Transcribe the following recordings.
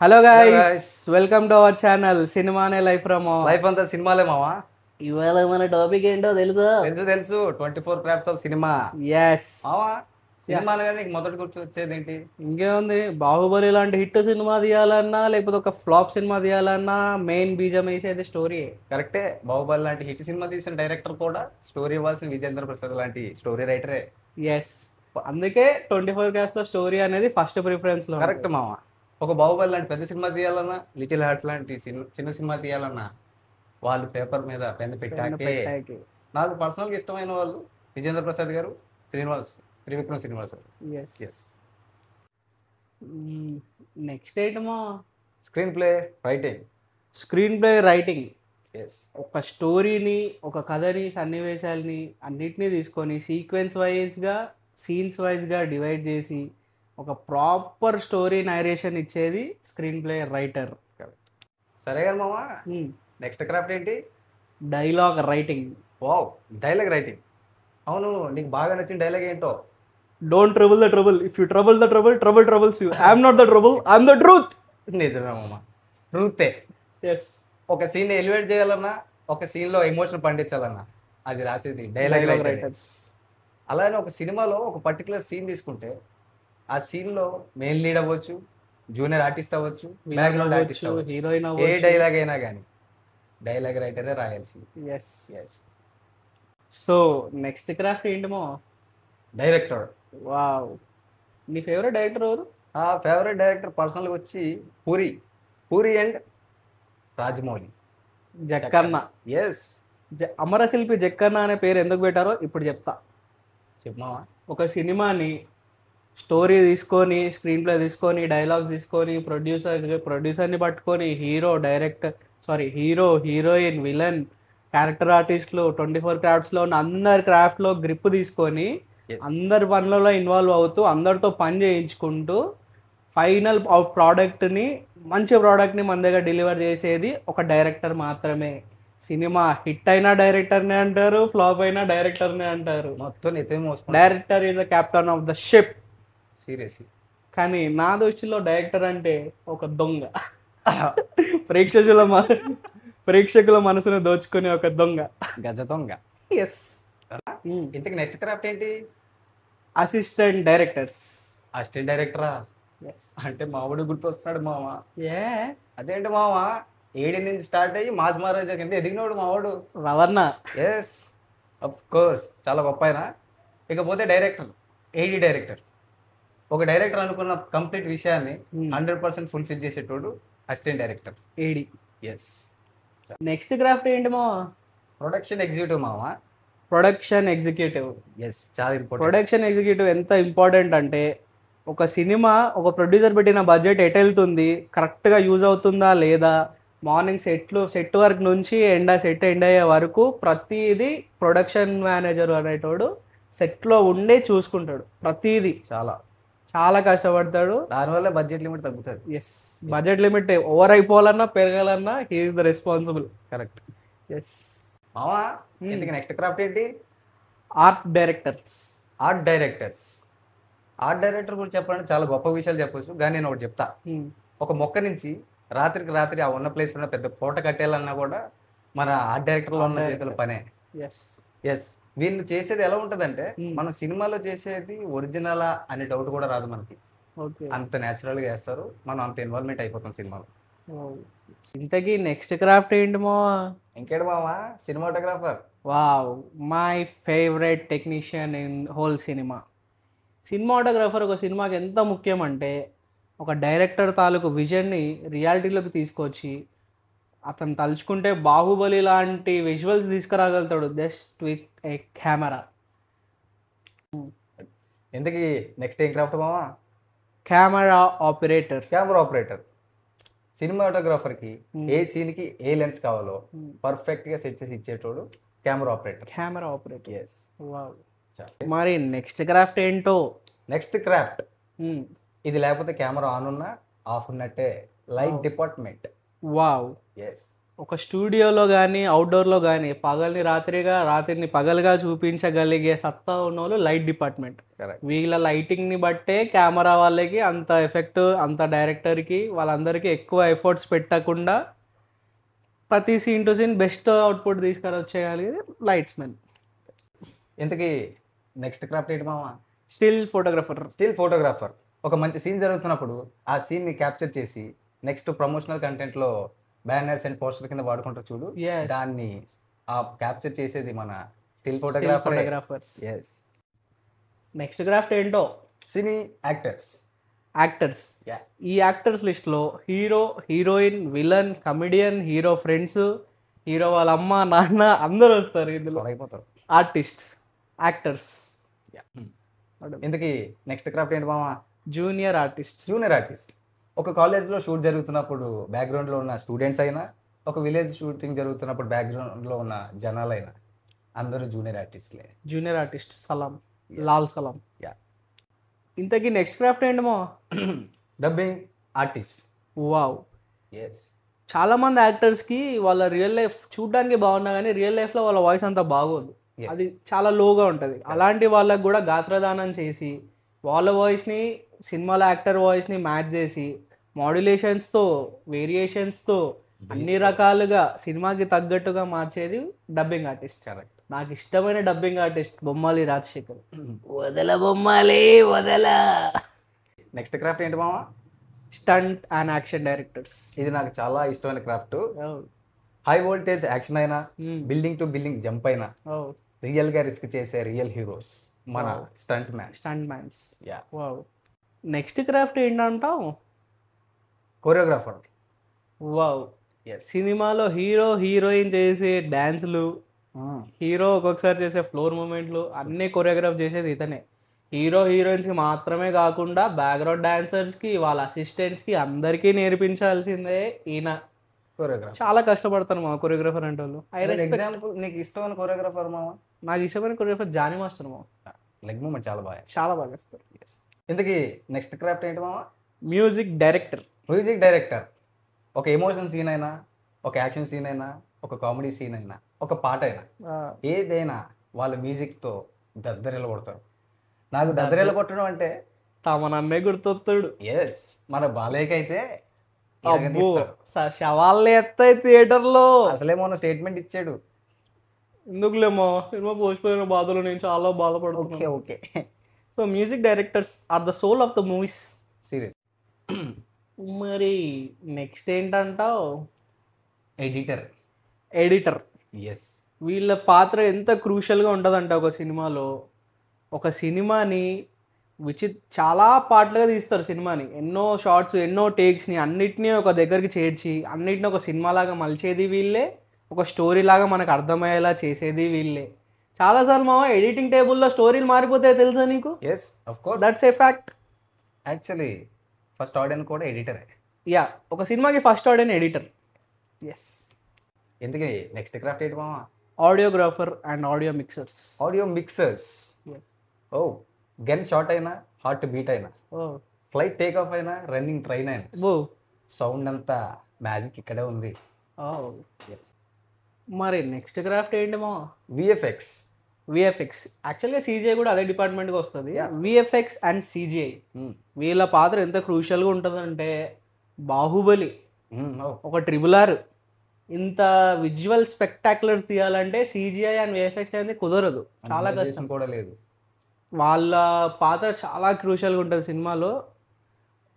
Hello hello guys, guys, welcome to our channel సినిమానే life రమో. Life అంతా సినిమాలే మావా. ఇవాళ మన టాపిక్ ఏంటో తెలుసా? తెలుసు తెలుసు 24 క్రాఫ్ట్స్ ఆఫ్ సినిమా ఎస్. మావా. సినిమాలు కానీ నీకు మొదటి గుర్తు వచ్చేది ఏంటి? ఇంకేముంది, బాహుబలి లాంటి హిట్ సినిమా తీయాలన్నా లేకపోతే ఒక ఫ్లాప్ సినిమా తీయాలన్నా మెయిన్ బీజం వేసేది స్టోరీ. కరెక్టే. బాహుబలి లాంటి హిట్ సినిమా తీసిన డైరెక్టర్ కూడా స్టోరీ ఇవ్వాల్సిన విజేంద్ర ప్రసాద్ లాంటి స్టోరీ రైటరే. ఎస్, అందుకే 24 క్యాస్ట్లో స్టోరీ అనేది ఫస్ట్ ప్రిఫరెన్స్ లో కరెక్ట్ మావా. ఒక బాహుబలి లాంటి పెద్ద సినిమా తీయాలన్నా, లిటిల్ హార్ట్ లాంటి చిన్న సినిమా తీయాలన్నా వాళ్ళు పేపర్ మీద పెన్ పెట్టాకే. పెట్టాకి. నాకు పర్సనల్గా ఇష్టమైన వాళ్ళు విజేంద్ర ప్రసాద్ గారు, త్రివిక్రమ్ శ్రీనివాస్ గారు. ఎస్. Yes. నెక్స్ట్ ఏంటమో, screenplay, writing. Screenplay writing. Yes. ఒక స్టోరీని, ఒక కథని, సన్నివేశాలని అన్నిటినీ తీసుకొని సీక్వెన్స్ వైజ్గా, సీన్స్ వైజ్గా డివైడ్ చేసి ఒక ప్రాపర్ స్టోరీ నరేషన్ ఇచ్చేది స్క్రీన్ ప్లే రైటర్. కరెక్ట్. సరే కానీ మామ, నెక్స్ట్ క్రాఫ్ట్ ఏంటి? Dialogue writing. Wow, dialogue writing. అవును, నీకు బాగా నచ్చిన డైలాగ్ ఏంటో? Don't trouble the trouble, if you trouble the trouble, trouble troubles you. I'm not the trouble, I'm the truth. నిజమే మామ, ట్రూతే. ఎస్. ఒక సీన్ ఎలివేట్ చేయాలన్నా, ఒక సీన్లో ఎమోషన్ పండించాలన్నా అది రాసేది డైలాగ్ డైలాగ్ రైటర్. రైటర్స్. అలానే ఒక సినిమాలో ఒక పర్టికులర్ సీన్ తీసుకుంటే ఆ సీన్లో మెయిన్ లీడ్ అవ్వచ్చు, జూనియర్ ఆర్టిస్ట్ అవ్వచ్చు, బ్యాక్గ్రౌండ్ ఆర్టిస్ట్ అవ్వచ్చు, హీరోయిన్ ఏ అవ్వచ్చు. డైలాగ్ అయినా కానీ డైలాగ్ రైటరే రాయాల్సింది. Yes. Yes. So next craft ఏంటమో? డైరెక్టర్. వావ్, నీ ఫేవరెట్ డైరెక్టర్ ఎవరు? ఆ ఫేవరెట్ డైరెక్టర్ పర్సనల్గా వచ్చి పూరి అండ్ రాజమౌళి. జక్కన్న. ఎస్. అమరశిల్పి జక్కన్న అనే పేరు ఎందుకు పెట్టారో ఇప్పుడు చెప్తా. చెప్పమావా. ఒక సినిమాని స్టోరీ తీసుకొని, స్క్రీన్ ప్లే తీసుకొని, డైలాగ్ తీసుకొని, ప్రొడ్యూసర్ని పట్టుకొని హీరో, హీరోయిన్, విలన్, క్యారెక్టర్ ఆర్టిస్టులు, 24 క్రాఫ్ట్స్లో ఉన్న అందరి క్రాఫ్ట్లో గ్రిప్ తీసుకొని Yes. అందరి పనులలో ఇన్వాల్వ్ అవుతూ అందరితో పని చేయించుకుంటూ ఫైనల్ ప్రోడక్ట్ని, మంచి ప్రోడక్ట్ని మన దగ్గర డెలివర్ చేసేది ఒక డైరెక్టర్ మాత్రమే. సినిమా హిట్ అయినా డైరెక్టర్నే అంటారు, ఫ్లాప్ అయినా డైరెక్టర్నే అంటారు. మొత్తం నెత్తిమీద మోసుకుంటా. Director is the captain of the ship. Seriously. కానీ నా దృష్టిలో డైరెక్టర్ అంటే ఒక దొంగ. ప్రేక్షకుల ప్రేక్షకుల మనసును దోచుకునే ఒక దొంగ. గజ దొంగ. ఎస్. ఇంతకు నెక్స్ట్ క్రాఫ్ట్ ఏంటి? Assistant directors. అసిస్టెంట్ డైరెక్టరా? ఎస్. అంటే మావాడు గుర్తొస్తున్నాడు మామ. ఏ అదేంటి మామ, ఏడి నుంచి స్టార్ట్ అయ్యి మాస్ మహారాజా కింద ఎదిగినోడు మావాడు. రవణ. ఎస్, అఫ్ కోర్స్, చాలా గొప్ప ఆయన. ఇకపోతే డైరెక్టర్, ఏడి డైరెక్టర్. ఒక డైరెక్టర్ అనుకున్న కంప్లీట్ విషయాన్ని 100% ఫుల్ఫిల్ చేసేటోడు assistant director. AD. Yes. Next craft ఏంటి ప్రొడక్షన్ ఎగ్జిక్యూటివ్ మామ. Production executive. ఎస్, చాలా ఇంపార్టెంట్. ప్రొడక్షన్ ఎగ్జిక్యూటివ్ ఎంత ఇంపార్టెంట్ అంటే, ఒక సినిమా ఒక ప్రొడ్యూసర్ పెట్టిన బడ్జెట్ ఎటు వెళ్తుంది, కరెక్ట్గా యూజ్ అవుతుందా లేదా, మార్నింగ్ సెట్ వర్క్ నుంచి సెట్ ఎండ్ అయ్యే వరకు ప్రతిదీ ప్రొడక్షన్ మేనేజర్ అనేటోడు సెట్లో ఉండే చూసుకుంటాడు. ప్రతిదీ చాలా చాలా కష్టపడతాడు. దానివల్ల బడ్జెట్ లిమిట్ తగ్గుతుంది. ఎస్. బడ్జెట్ లిమిట్ ఓవర్ అయిపోవాలన్నా పెరగాలన్నా he is the responsible. Correct. Yes. మామా, ఇంతకు నెక్స్ట్ క్రాఫ్ట్ ఏంటి? Art directors. Art directors. Art director గురించి చెప్పాలంటే చాలా గొప్ప విషయాలు చెప్పొచ్చు, కానీ నేను ఒకటి చెప్తా. ఒక మొక్క నుంచి రాత్రికి రాత్రి ఆ ఉన్న ప్లేస్ ఉన్న పెద్ద కోట కట్టేయాలన్నా కూడా మన ఆర్ట్ డైరెక్టర్లో ఉన్న చేతుల పనే. ఎస్. ఎస్. వీళ్ళు చేసేది ఎలా ఉంటుందంటే, మనం సినిమాలో చేసేది ఒరిజినలా అనే డౌట్ కూడా రాదు మనకి. ఓకే. అంత న్యాచురల్గా చేస్తారు, మనం అంత ఇన్వాల్వ్మెంట్ అయిపోతాం సినిమాలో. ఇంతకీ నెక్స్ట్ క్రాఫ్ట్ ఏంటమో? ఇంకేడు మామా, cinematographer. Wow, my favourite technician in whole cinema. Cinematographer ఒక సినిమాకి ఎంత ముఖ్యం అంటే, ఒక డైరెక్టర్ తాలూకు విజన్ని రియాలిటీలోకి తీసుకొచ్చి అతను తలుచుకుంటే బాహుబలి లాంటి విజువల్స్ తీసుకురాగలుగుతాడు జస్ట్ విత్ ఏ కెమెరా. ఎందుకు నెక్స్ట్ ఏం క్రాఫ్ట్ మామా? Camera operator. Camera operator. సినిమాటోగ్రాఫర్కి ఏ సీన్కి ఏ లెన్స్ కావాలో పర్ఫెక్ట్గా సెట్ చేసి ఇచ్చేటోడు camera operator. Camera operator. Yes. Wow. మరి నెక్స్ట్ క్రాఫ్ట్ ఏంటో? నెక్స్ట్ క్రాఫ్ట్, ఇది లేకపోతే కెమెరా ఆన్ ఉన్నా ఆఫ్ ఉన్నట్టే, లైట్ డిపార్ట్మెంట్. వావ్. ఎస్. ఒక స్టూడియోలో కానీ అవుట్డోర్లో కానీ పగల్ని రాత్రిగా రాత్రిని పగలుగా చూపించగలిగే సత్తా ఉన్న వాళ్ళు లైట్ డిపార్ట్మెంట్. కరెక్ట్. వీళ్ళ లైటింగ్ని బట్టే కెమెరా వాళ్ళకి అంత ఎఫెక్ట్, అంత డైరెక్టర్కి వాళ్ళందరికీ ఎక్కువ ఎఫర్ట్స్ పెట్టకుండా ప్రతి scene to scene best output తీసుకొచ్చేయగలిగేది లైట్స్ మెన్. ఇంతకీ నెక్స్ట్ క్రాఫ్ట్ ఏంటి మామ? Still photographer. Still photographer. ఒక మంచి సీన్ జరుగుతున్నప్పుడు ఆ సీన్ని క్యాప్చర్ చేసి నెక్స్ట్ ప్రమోషనల్ కంటెంట్లో బ్యానర్స్ అండ్ పోస్టర్ కింద వాడుకుంటారు చూడు, Yes. దాన్ని ఆ క్యాప్చర్ చేసేది మన still photographer. Photographers. Yes. Next craft ఏంటో సినీ యాక్టర్స్. యాక్టర్స్. ఈ యాక్టర్స్ లిస్ట్లో hero, heroine, villain, comedian, hero friends, hero వాళ్ళ అమ్మ నాన్న అందరూ వస్తారు ఇందులో. అయిపోతారు. Artists, actors. ఇంతకీ నెక్స్ట్ క్రాఫ్ట్ ఏంటి మామ? Junior artist. Junior artist. ఒక కాలేజ్లో షూట్ జరుగుతున్నప్పుడు బ్యాక్గ్రౌండ్లో ఉన్న స్టూడెంట్స్ అయినా, ఒక విలేజ్ షూటింగ్ జరుగుతున్నప్పుడు బ్యాక్గ్రౌండ్లో ఉన్న జనాలైనా అందరూ జూనియర్ ఆర్టిస్ట్లే. జూనియర్ ఆర్టిస్ట్ సలాం. లాల్ సలాం. యా. ఇంతకీ నెక్స్ట్ క్రాఫ్ట్ ఏంటమో? Dubbing artist. వావ్. ఎస్. చాలామంది యాక్టర్స్కి వాళ్ళ రియల్ లైఫ్ చూడడానికి బాగున్నా కానీ రియల్ లైఫ్లో వాళ్ళ వాయిస్ అంత బాగోదు. Yes. అది చాలా లోగా ఉంటుంది. అలాంటి వాళ్ళకు కూడా గాత్రదానం చేసి వాళ్ళ వాయిస్ని సినిమాలో యాక్టర్ వాయిస్ని మ్యాచ్ చేసి మాడ్యులేషన్స్తో, వేరియేషన్స్తో అన్ని రకాలుగా సినిమాకి తగ్గట్టుగా మార్చేది డబ్బింగ్ ఆర్టిస్ట్. కరెక్ట్. నాకు ఇష్టమైన డబ్బింగ్ ఆర్టిస్ట్ బొమ్మాలి రాజశేఖర్. వదల బొమ్మాలి వదల. నెక్స్ట్ క్రాఫ్ట్ ఏంటి మామ? Stunt and action directors. ఇది నాకు చాలా ఇష్టమైన క్రాఫ్ట్. హై వోల్టేజ్ యాక్షన్ అయినా, బిల్డింగ్ టు బిల్డింగ్ జంప్ అయినా రియల్గా రిస్క్ చేసే రియల్ హీరోస్ మన stunt mans. Yeah. Wow. Next craft ఏంటంటావు? కొరియోగ్రాఫర్. వావ్. సినిమాలో హీరో హీరోయిన్ చేసే డ్యాన్సులు, హీరో ఒక్కొక్కసారి చేసే ఫ్లోర్ మూమెంట్లు అన్నీ కొరియోగ్రాఫ్ చేసేది ఇతనే. హీరో హీరోయిన్స్కి మాత్రమే కాకుండా బ్యాక్గ్రౌండ్ డాన్సర్స్కి, వాళ్ళ అసిస్టెంట్స్కి అందరికీ నేర్పించాల్సిందే ఈయన. కొరియోగ్రాఫర్. చాలా కష్టపడతాను మా కొరియోగ్రాఫర్ అంటే వాళ్ళు. ఎగ్జాంపుల్ నీకు ఇష్టమైన కొరియోగ్రాఫర్ మామ? నాకు ఇష్టమైన కొరియోగ్రాఫర్ జానీ మాస్టర్ మా. లెగ్ మూమెంట్ చాలా బాగా చేస్తారు. ఇంతకీ నెక్స్ట్ క్రాఫ్ట్ ఏంటి మామ? Music director. Music director. ఒక ఎమోషన్ సీన్ అయినా, ఒక యాక్షన్ సీన్ అయినా, ఒక కామెడీ సీన్ అయినా, ఒక పాట అయినా, ఏదైనా వాళ్ళ మ్యూజిక్తో దద్దరిల్లు కొడతారు. నాకు దద్దరిల్లు కొట్టడం అంటే తమ నన్నే గుర్తొస్తాడు. ఎస్. మన బాలయ్యకి అయితే శవాళ్ళు ఎత్తాయి థియేటర్లో. అసలేమో స్టేట్మెంట్ ఇచ్చాడు. ఎందుకులేమో సినిమా పోసిపోయిన బాధలు నేను చాలా బాధపడుతున్నాను. Okay. So music directors are the soul of the movies. Serious. మరి నెక్స్ట్ ఏంటంటావు? ఎడిటర్. ఎస్. వీళ్ళ పాత్ర ఎంత క్రూషియల్గా ఉంటుందంటే ఒక సినిమాలో, ఒక సినిమాని చాలా పార్ట్లుగా తీస్తారు సినిమాని. ఎన్నో షార్ట్స్, ఎన్నో టేక్స్ని అన్నిటినీ ఒక దగ్గరికి చేర్చి అన్నిటిని ఒక సినిమాలాగా మలిచేది వీళ్ళే, ఒక స్టోరీ లాగా మనకు అర్థమయ్యేలా చేసేది వీళ్ళే. చాలాసార్లు మామ ఎడిటింగ్ టేబుల్లో స్టోరీలు మారిపోతాయి తెలుసా నీకు? Yes, of course. That's a fact. Actually first audience కూడా ఎడిటరే. యా, ఒక సినిమాకి ఫస్ట్ ఆడియన్ ఎడిటర్. ఎస్. ఎందుకని నెక్స్ట్ క్రాఫ్ట్ ఏంటి మామ? Audiographer and audio mixers. Audio mixers. ఓ, గన్ షాట్ అయినా, హార్ట్ బీట్ అయినా, ఫ్లైట్ టేక్ ఆఫ్ అయినా, రన్నింగ్ ట్రైన్ అయినా, సౌండ్ అంతా మ్యాజిక్ ఇక్కడే ఉంది. మరి నెక్స్ట్ క్రాఫ్ట్ ఏంటి మా? విఎఫ్ఎక్స్. యాక్చువల్గా సీజీఐ కూడా అదే డిపార్ట్మెంట్గా వస్తుంది. విఎఫ్ఎక్స్ అండ్ సీజీఐ వీళ్ళ పాత్ర ఎంత క్రూషియల్గా ఉంటుందంటే, బాహుబలి, ఒక RRR ఇంత విజువల్ స్పెక్టాక్యులర్స్ తీయాలంటే సీజీఐ అండ్ విఎఫ్ఎక్స్ అనేది కుదరదు, చాలా కష్టం కూడా లేదు. వాళ్ళ పాత్ర చాలా క్రూషియల్గా ఉంటుంది సినిమాలో.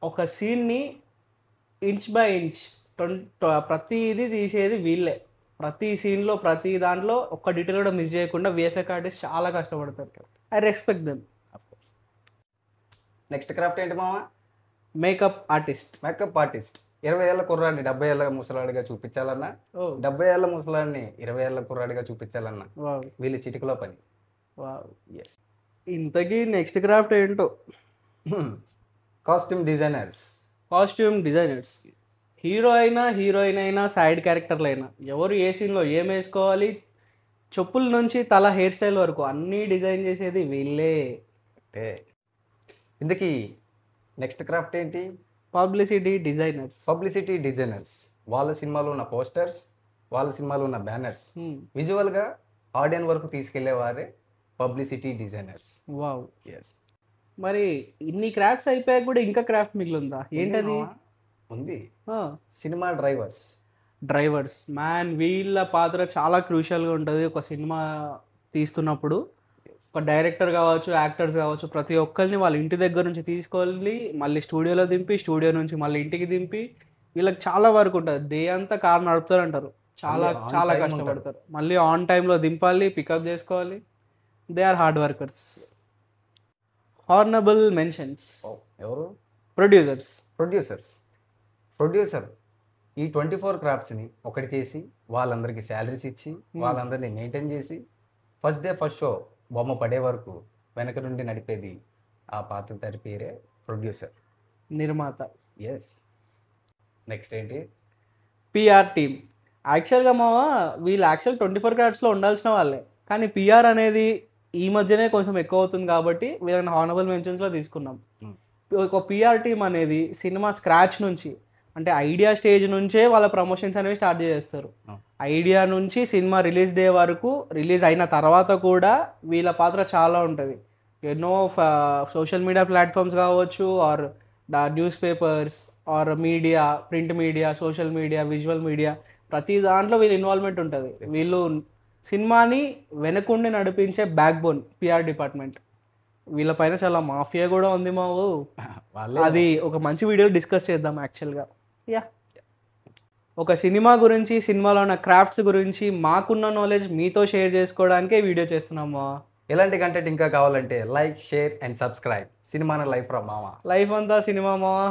ఒక సీన్ని ఇంచ్ బై ఇంచ్ ప్రతిదీ తీసేది వీళ్ళే. ప్రతి సీన్లో, ప్రతి దాంట్లో ఒక్క డీటెయిల్ కూడా మిస్ చేయకుండా విఎఫ్ఎక్స్ ఆర్టిస్ట్ చాలా కష్టపడతారు. I respect them. Next craft ఏంటి మామ? Makeup artist. 20 ఏళ్ళ కుర్రాడిని 70 ఏళ్ళ ముసలాడిగా చూపించాలన్నా, 70 ఏళ్ళ ముసలాడిని 20 ఏళ్ళ కుర్రాడిగా చూపించాలన్నా వీళ్ళు చిటికలో పని. ఎస్. ఇంతకీ నెక్స్ట్ క్రాఫ్ట్ ఏంటో? Costume designers. హీరో అయినా, హీరోయిన్ అయినా, సైడ్ క్యారెక్టర్లు అయినా, ఎవరు ఏ సీన్లో ఏం వేసుకోవాలి, చెప్పుల నుంచి తల హెయిర్ స్టైల్ వరకు అన్నీ డిజైన్ చేసేది వీళ్ళే. ఇందుకీ నెక్స్ట్ క్రాఫ్ట్ ఏంటి? Publicity designers. వాళ్ళ సినిమాలో ఉన్న పోస్టర్స్, వాళ్ళ సినిమాలో ఉన్న బ్యానర్స్ విజువల్గా ఆడియన్స్ వరకు తీసుకెళ్లేవారే పబ్లిసిటీ డిజైనర్స్. వావ్. ఎస్. మరి ఇన్ని క్రాఫ్ట్స్ అయిపోయాక కూడా ఇంకా క్రాఫ్ట్ మిగిలిందా? ఏంటది? ఉంది, సినిమా డ్రైవర్స్. డ్రైవర్స్ మ్యాన్, వీళ్ళ పాత్ర చాలా క్రూషియల్గా ఉంటుంది ఒక సినిమా తీస్తున్నప్పుడు. ఒక డైరెక్టర్ కావచ్చు, యాక్టర్స్ కావచ్చు, ప్రతి ఒక్కరిని వాళ్ళ ఇంటి దగ్గర నుంచి తీసుకెళ్ళి మళ్ళీ స్టూడియోలో దింపి, స్టూడియో నుంచి మళ్ళీ ఇంటికి దింపి, వీళ్ళకి చాలా వర్క్ ఉంటుంది. డే అంతా కార్ నడుపుతారు అంటారు, చాలా మళ్ళీ on చాలా time కష్టపడతారు. మళ్ళీ ఆన్ టైంలో దింపాలి, పికప్ చేసుకోవాలి. They are hard workers. Honourable mentions. ఎవరు? ప్రొడ్యూసర్స్. ప్రొడ్యూసర్ ఈ 24 క్రాఫ్ట్స్ని ఒకటి చేసి వాళ్ళందరికీ శాలరీస్ ఇచ్చి వాళ్ళందరినీ మెయింటైన్ చేసి ఫస్ట్ డే ఫస్ట్ షో బొమ్మ పడే వరకు వెనక నుండి నడిపేది ఆ పాత్ర తరి పేరే ప్రొడ్యూసర్. నిర్మాత. ఎస్. నెక్స్ట్ ఏంటి? PR team. యాక్చువల్గా వీళ్ళు 24 క్రాఫ్ట్స్లో ఉండాల్సిన వాళ్ళే, కానీ పిఆర్ అనేది ఈ మధ్యనే కొంచెం ఎక్కువ అవుతుంది కాబట్టి వీళ్ళని హానబుల్ మెన్షన్స్లో తీసుకున్నాం. ఒక పిఆర్ టీమ్ అనేది సినిమా స్క్రాచ్ నుంచి, అంటే ఐడియా స్టేజ్ నుంచే వాళ్ళ ప్రమోషన్స్ అనేవి స్టార్ట్ చేస్తారు. ఐడియా నుంచి సినిమా రిలీజ్ డే వరకు, రిలీజ్ అయిన తర్వాత కూడా వీళ్ళ పాత్ర చాలా ఉంటుంది. ఎన్నో సోషల్ మీడియా ప్లాట్ఫామ్స్ కావచ్చు, or news papers, or media, print media, social media, visual media, ప్రతి దాంట్లో వీళ్ళ ఇన్వాల్వ్మెంట్ ఉంటుంది. వీళ్ళు సినిమాని వెనకుండి నడిపించే బ్యాక్ బోన్ పిఆర్ డిపార్ట్మెంట్. వీళ్ళపైన చాలా మాఫియా కూడా ఉంది అది ఒక మంచి వీడియో డిస్కస్ చేద్దాం యాక్చువల్గా. యా, ఒక సినిమా గురించి, సినిమాలో ఉన్న క్రాఫ్ట్స్ గురించి మాకున్న నాలెడ్జ్ మీతో షేర్ చేసుకోవడానికే వీడియో చేస్తున్నాము. ఎలాంటి కంటెంట్ ఇంకా కావాలంటే like, share and subscribe. Cinema life from మామ. లైఫ్ అంతా సినిమా మావా.